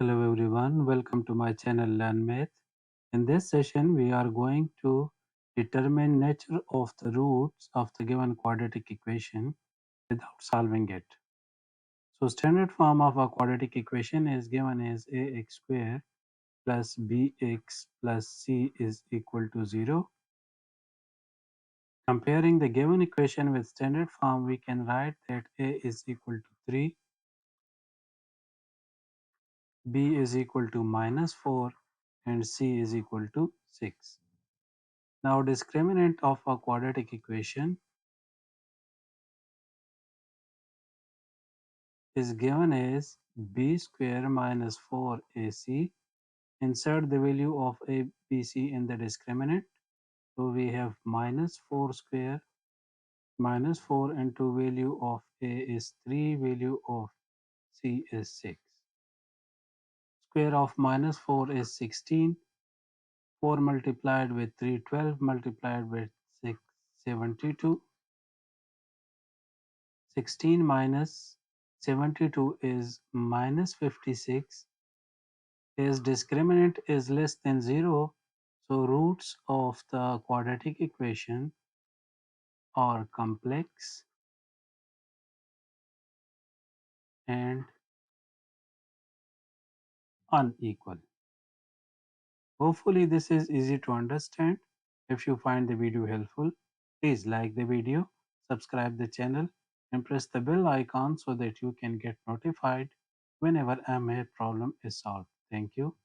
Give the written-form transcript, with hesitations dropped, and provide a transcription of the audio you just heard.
Hello everyone, welcome to my channel Learn Math. In this session, we are going to determine nature of the roots of the given quadratic equation without solving it. So standard form of a quadratic equation is given as ax square plus bx plus c is equal to 0. Comparing the given equation with standard form, we can write that a is equal to 3, b is equal to minus 4 and c is equal to 6. Now discriminant of a quadratic equation is given as b square minus 4ac. Insert the value of abc in the discriminant. So we have minus 4 square minus 4 into value of a is 3, value of c is 6. Square of minus 4 is 16. 4 multiplied with 3, 12 multiplied with 6, 72. 16 minus 72 is minus 56. As discriminant is less than 0, so roots of the quadratic equation are complex and unequal. Hopefully this is easy to understand. If you find the video helpful, please like the video, subscribe the channel and press the bell icon so that you can get notified whenever a math problem is solved. Thank you.